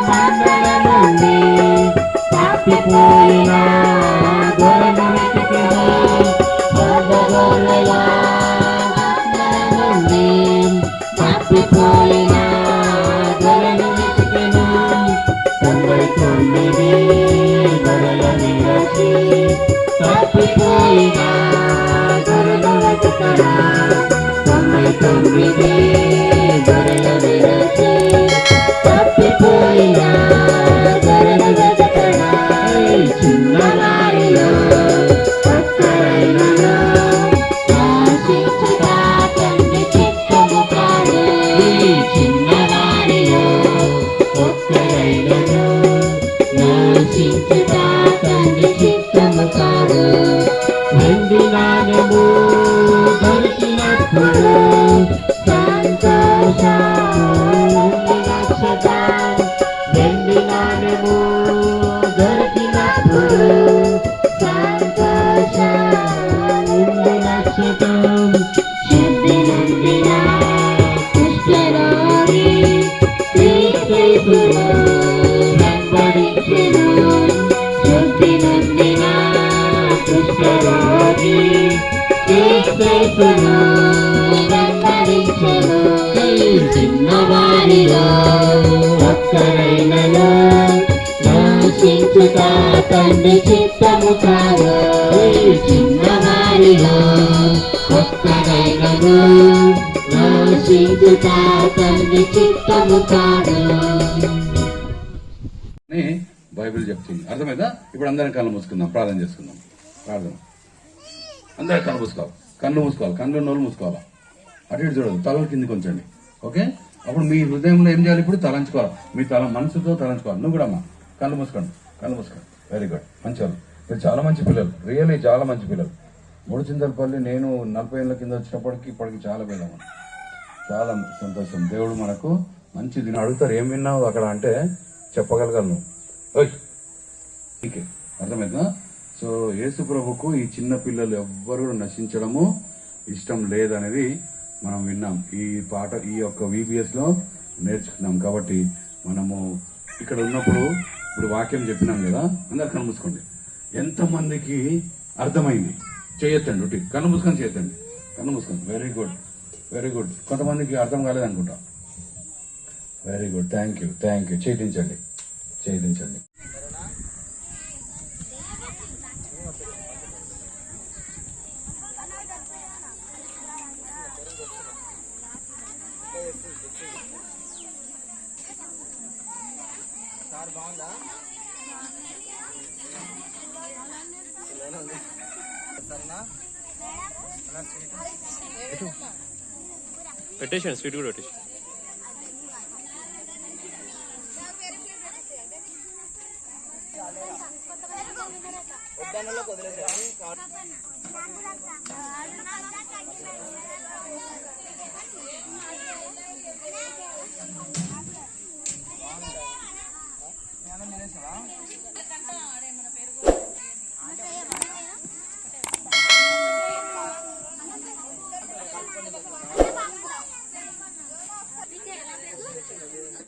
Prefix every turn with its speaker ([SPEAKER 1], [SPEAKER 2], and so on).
[SPEAKER 1] మందల నుండి తప్పిపోయిన గొర్రెను వెతికెను. గొర్రెల నుండి తప్పిపోయిన గొర్రెను వెతికెను. 99 గొర్రెలని రచి తప్పిపోయిన గొర్రెను వెతికెను. 99 గొర్రెలని రచి తప్పిపోయిన గొర్రెను వెతికెను. చిన్నవారిలో ఒక్కరైనను ఆశించుట తండ్రి చిత్తము కాదు. చిన్నవారిలో ఒక్కరైనను ఆశించుట తండ్రి చిత్తము కాదు. వెండి నాణెము దొరికినప్పుడు సంతోషం. వెండి నాణెము దొరికినప్పుడు సంతోషం. నక్షత్రం శుద్ధి నొందిన కుష్ఠరోగి క్రీస్తును వెంబడించెను. శుద్ధి నొందిన కుష్ఠరోగి క్రీస్తును వెంబడించెను. చిన్నవారిలో ఒక్కరైనను నాశించుట తండ్రి చిత్తము కాదు. చిన్నవారిలో ఒక్కరైనను నాశించుట తండ్రి చిత్తము కాదు.
[SPEAKER 2] బైబిల్ చెప్తుంది. అర్థమైందా? ఇప్పుడు అందరం కళ్ళు మూసుకుందాం, ప్రార్థన చేసుకుందాం. ప్రార్థన అందరం కళ్ళు మూసుకోవాలి. కళ్ళు నోళ్ళు మూసుకోవాలా. అటు ఇటు చూడదు, తలలు కిందికి ఉంచండి. ఓకే? అప్పుడు మీ హృదయంలో ఏం చేయాలి? ఇప్పుడు తలంచుకోవాలి. మీ మనసుతో తలంచుకోవాలి. నువ్వు కూడా అమ్మా కళ్ళు మూసుకోండి. Very good. మంచివాళ్ళు. మీరు చాలా మంచి పిల్లలు, రియల్లీ చాలా మంచి పిల్లలు. ముడిచింతలపల్లి నేను 40 ఏళ్ళ కింద వచ్చినప్పటికి ఇప్పటికి చాలా పిల్లలు. చాలా సంతోషం. దేవుడు మనకు మంచిది. అడుగుతారు ఏం విన్నావు అక్కడ అంటే చెప్పగలగలను. ఓకే, అర్థమైందా? సో యేసు ప్రభుకు ఈ చిన్న పిల్లలు ఎవ్వరు నశించడము ఇష్టం లేదనేది మనం విన్నాం. ఈ పాట ఈ యొక్క VBS లో నేర్చుకున్నాం. కాబట్టి మనము ఇక్కడ ఉన్నప్పుడు ఇప్పుడు వాక్యం చెప్పినాం కదా, అందరు కళ్ళు మూసుకోండి. ఎంతమందికి అర్థమైంది చేయొద్దండి. ఒకటి కళ్ళు మూసుకొని చేయొద్దండి. కళ్ళు మూసుకోండి. Very good. కొంతమందికి అర్థం కాలేదనుకుంటా. Very good. Thank you. చేయించండి.
[SPEAKER 3] పెట్టేసాను, స్వీట్ కూడా పెట్టేసి.